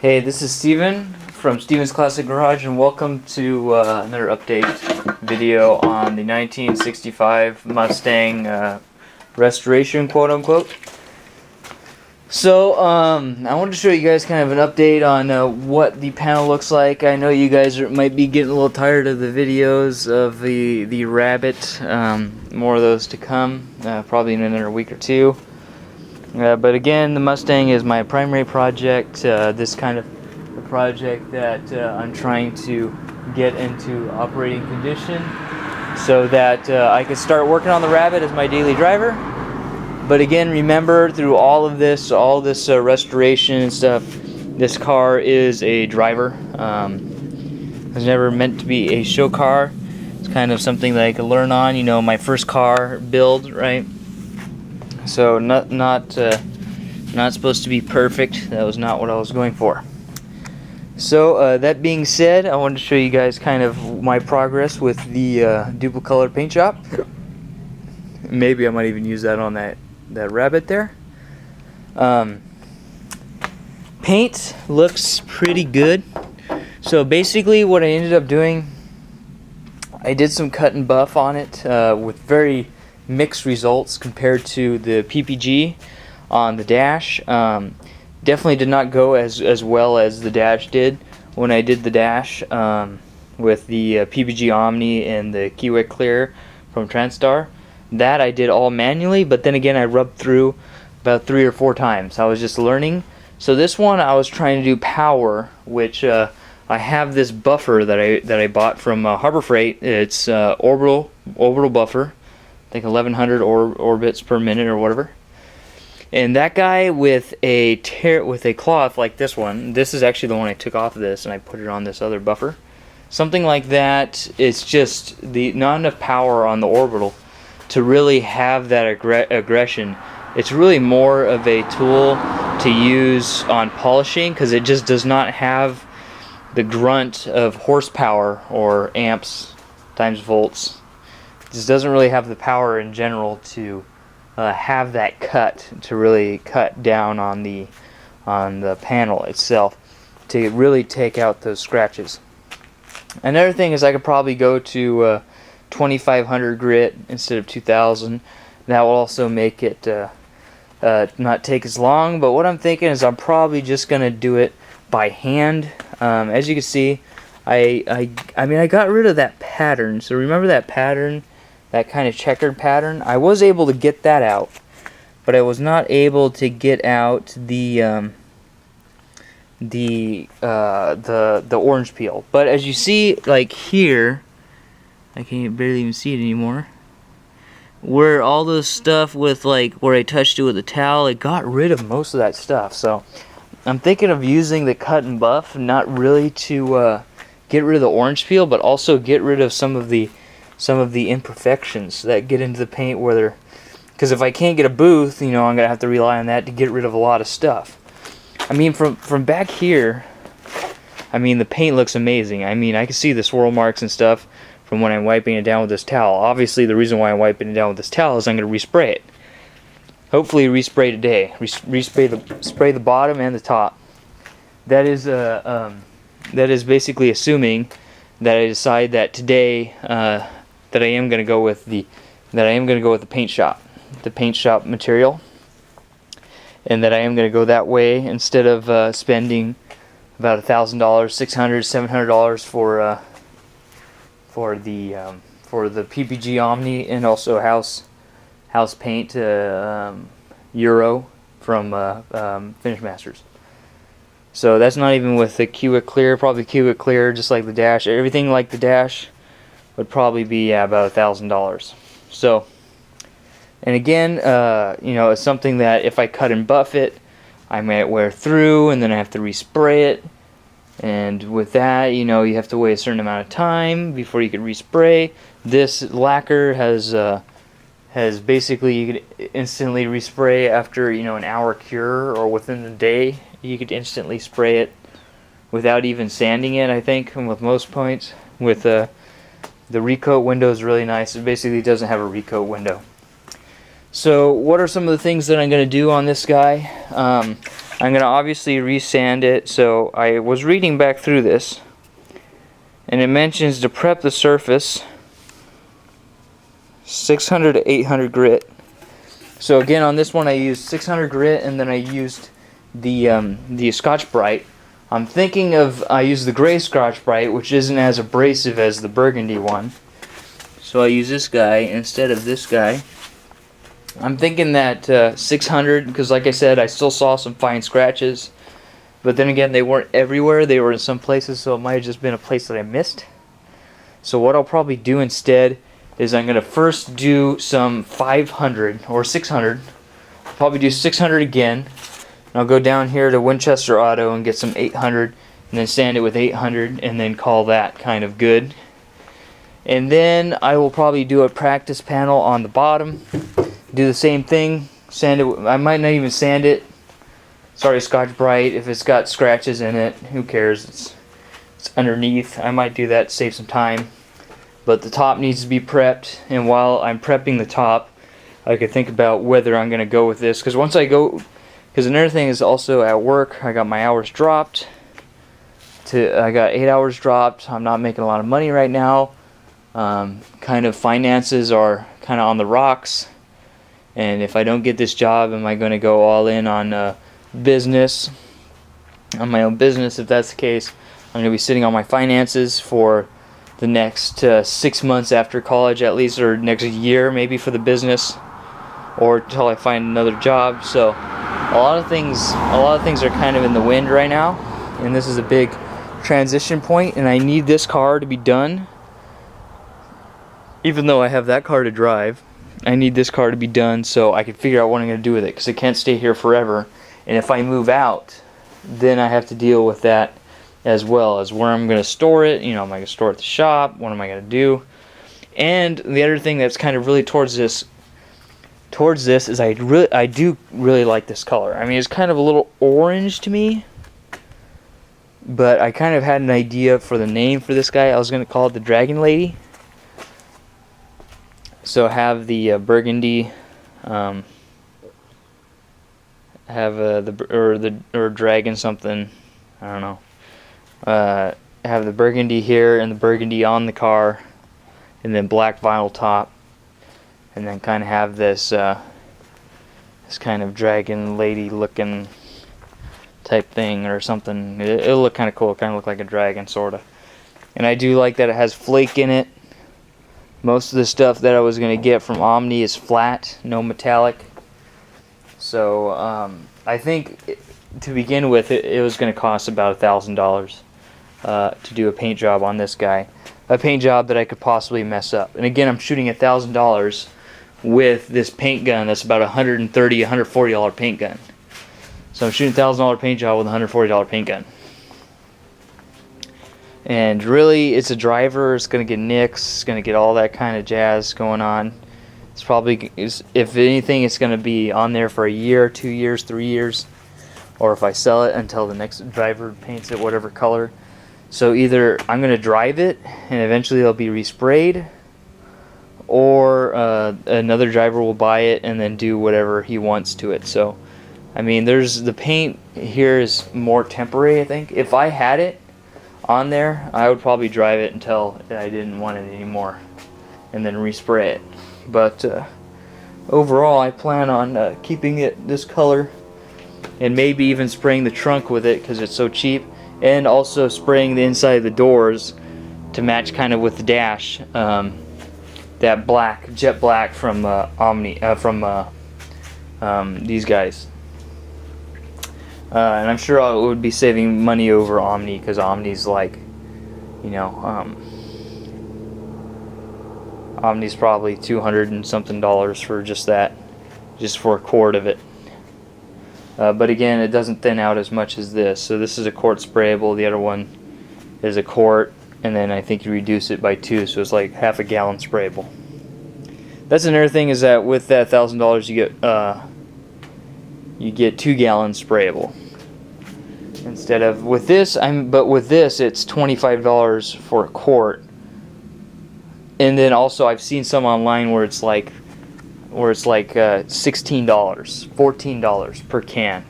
Hey, this is Steven from Steven's Classic Garage, and welcome to another update video on the 1965 Mustang restoration, quote unquote. So, I wanted to show you guys kind of an update on what the panel looks like. I know you guys might be getting a little tired of the videos of the Rabbit. More of those to come, probably in another week or two. But again, the Mustang is my primary project. This kind of a project that I'm trying to get into operating condition so that I can start working on the Rabbit as my daily driver. But again, remember, through all this restoration and stuff, this car is a driver. It was never meant to be a show car. It's kind of something that I could learn on. You know, my first car build, right? So not supposed to be perfect. That was not what I was going for. So that being said, I wanted to show you guys kind of my progress with the dupli color paint job. Maybe I might even use that on that Rabbit there. Paint looks pretty good. So basically what I ended up doing, I did some cut and buff on it with very mixed results compared to the PPG on the dash. Definitely did not go as well as the dash did when I did the dash with the PPG Omni and the Keyway Clear from Transstar. That I did all manually, but then again I rubbed through about 3 or 4 times. I was just learning. So this one I was trying to do power, which I have this buffer that I bought from Harbor Freight. It's orbital buffer, I think 1100 orbits per minute or whatever. And that guy with a cloth like this one, this is actually the one I took off of this and I put it on this other buffer. Something like that. It's just not enough power on the orbital to really have that aggression. It's really more of a tool to use on polishing because it just does not have the grunt of horsepower or amps times volts. It just doesn't really have the power in general to have that cut, to really cut down on the panel itself, to really take out those scratches. Another thing is I could probably go to 2500 grit instead of 2000. That will also make it not take as long, but what I'm thinking is I'm probably just gonna do it by hand. As you can see, I mean I got rid of that pattern. So remember that pattern, that kind of checkered pattern? I was able to get that out, but I was not able to get out the orange peel. But as you see, like here, I can't barely even see it anymore. Where all this stuff with like where I touched it with a towel, it got rid of most of that stuff. So I'm thinking of using the cut and buff, not really to get rid of the orange peel, but also get rid of some of the imperfections that get into the paint. Whether, because if I can't get a booth, you know, I'm gonna have to rely on that to get rid of a lot of stuff. I mean, from back here, I mean the paint looks amazing. I mean I can see the swirl marks and stuff from when I'm wiping it down with this towel. Obviously, the reason why I'm wiping it down with this towel is I'm going to respray it. Hopefully, respray today. Spray the bottom and the top. That is basically assuming that I decide that today that I am going to go with the paint shop material, and that I am going to go that way instead of spending about $1,000, $600, $700 for the PPG Omni, and also house paint Euro from Finish Masters. So that's not even with the Keyway Clear. Probably Keyway Clear, just like the dash. Everything like the dash would probably be about $1,000. So, and again, you know, it's something that if I cut and buff it, I might wear through, and then I have to respray it. And with that, you know, you have to wait a certain amount of time before you can respray. This lacquer has basically, you could instantly respray after, you know, an hour cure, or within the day you could instantly spray it without even sanding it, I think, and with most points. With the recoat window is really nice. It basically doesn't have a recoat window. So what are some of the things that I'm going to do on this guy? I'm going to obviously resand it. So I was reading back through this, and it mentions to prep the surface 600 to 800 grit. So again, on this one I used 600 grit, and then I used the Scotch-Brite. I'm thinking of I use the gray Scotch-Brite, which isn't as abrasive as the burgundy one. So I use this guy instead of this guy. I'm thinking that 600, because like I said, I still saw some fine scratches. But then again, they weren't everywhere. They were in some places, so it might have just been a place that I missed. So what I'll probably do instead is I'm going to first do some 500 or 600. I'll probably do 600 again. And I'll go down here to Winchester Auto and get some 800 and then sand it with 800 and then call that kind of good. And then I will probably do a practice panel on the bottom. Do the same thing. Sand it. I might not even sand it. Sorry, Scotch-Brite. If it's got scratches in it, who cares? It's underneath. I might do that to save some time. But the top needs to be prepped, and while I'm prepping the top, I could think about whether I'm going to go with this. Because once I go, because another thing is also at work, I got my hours dropped. I got 8 hours dropped. I'm not making a lot of money right now. Kind of finances are kind of on the rocks. And if I don't get this job, am I going to go all in on business, on my own business? If that's the case, I'm going to be sitting on my finances for the next 6 months after college at least, or next year maybe for the business, or until I find another job. So a lot of things are kind of in the wind right now, and this is a big transition point, and I need this car to be done. Even though I have that car to drive, I need this car to be done so I can figure out what I'm going to do with it, because it can't stay here forever. And if I move out, then I have to deal with that as well as where I'm going to store it. You know, am I going to store it at the shop? What am I going to do? And the other thing that's kind of really towards this is I do really like this color. I mean, it's kind of a little orange to me, but I kind of had an idea for the name for this guy. I was going to call it the Dragon Lady. So have the burgundy, have the dragon something, I don't know. Have the burgundy here and the burgundy on the car, and then black vinyl top, and then kind of have this this kind of dragon lady looking type thing or something. It'll look kind of cool. It kind of look like a dragon sort of. And I do like that it has flake in it. Most of the stuff that I was going to get from Omni is flat, no metallic. So I think to begin with, it was going to cost about $1,000 to do a paint job on this guy. A paint job that I could possibly mess up. And again, I'm shooting $1,000 with this paint gun that's about $130, $140 paint gun. So I'm shooting a $1,000 paint job with a $140 paint gun. And really, it's a driver. It's going to get nicks. It's going to get all that kind of jazz going on. It's probably, if anything, it's going to be on there for a year, 2 years, 3 years. Or if I sell it until the next driver paints it whatever color. So either I'm going to drive it and eventually it'll be resprayed, or another driver will buy it and then do whatever he wants to it. So, I mean, the paint here is more temporary, I think. If I had it on there, I would probably drive it until I didn't want it anymore and then respray it. But overall, I plan on keeping it this color and maybe even spraying the trunk with it because it's so cheap, and also spraying the inside of the doors to match kind of with the dash, that black, jet black from Omni, these guys. And I'm sure I would be saving money over Omni, because Omni's like, you know, Omni's probably $200 and something for just that, just for a quart of it. But again, it doesn't thin out as much as this. So this is a quart sprayable. The other one is a quart, and then I think you reduce it by 2, so it's like half a gallon sprayable. That's another thing, is that with that $1,000 you get 2 gallons sprayable instead of with this. But with this, it's $25 for a quart. And then also I've seen some online where it's like $16, $14 per can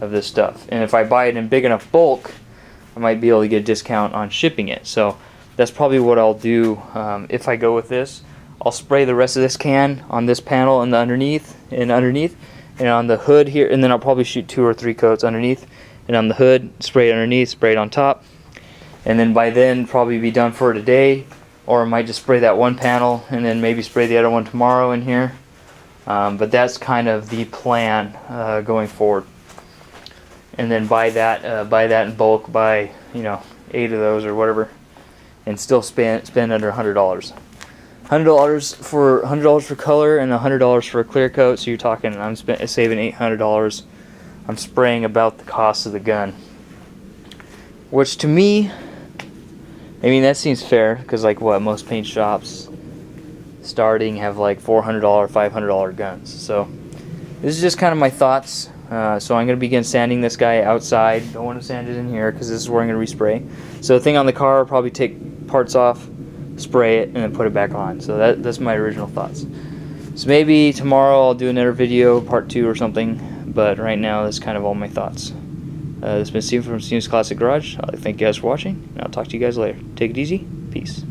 of this stuff. And if I buy it in big enough bulk, I might be able to get a discount on shipping it. So that's probably what I'll do if I go with this. I'll spray the rest of this can on this panel and the underneath, and on the hood here, and then I'll probably shoot 2 or 3 coats underneath, and on the hood, spray it underneath, spray it on top, and then by then probably be done for today. Or I might just spray that one panel and then maybe spray the other one tomorrow in here. But that's kind of the plan going forward. And then buy that in bulk, buy 8 of those or whatever, and still spend under $100. $100 for color and $100 for a clear coat. So you're talking, I'm saving $800. I'm spraying about the cost of the gun, which to me, I mean, that seems fair, because like what, most paint shops starting have like $400, $500 guns. So this is just kind of my thoughts. So I'm going to begin sanding this guy outside. Don't want to sand it in here because this is where I'm going to respray. So the thing on the car, I'll probably take parts off, spray it, and then put it back on. So that's my original thoughts. So maybe tomorrow I'll do another video, part 2 or something. But right now, that's kind of all my thoughts. This has been Steve from Steve's Classic Garage. Thank you guys for watching, and I'll talk to you guys later. Take it easy. Peace.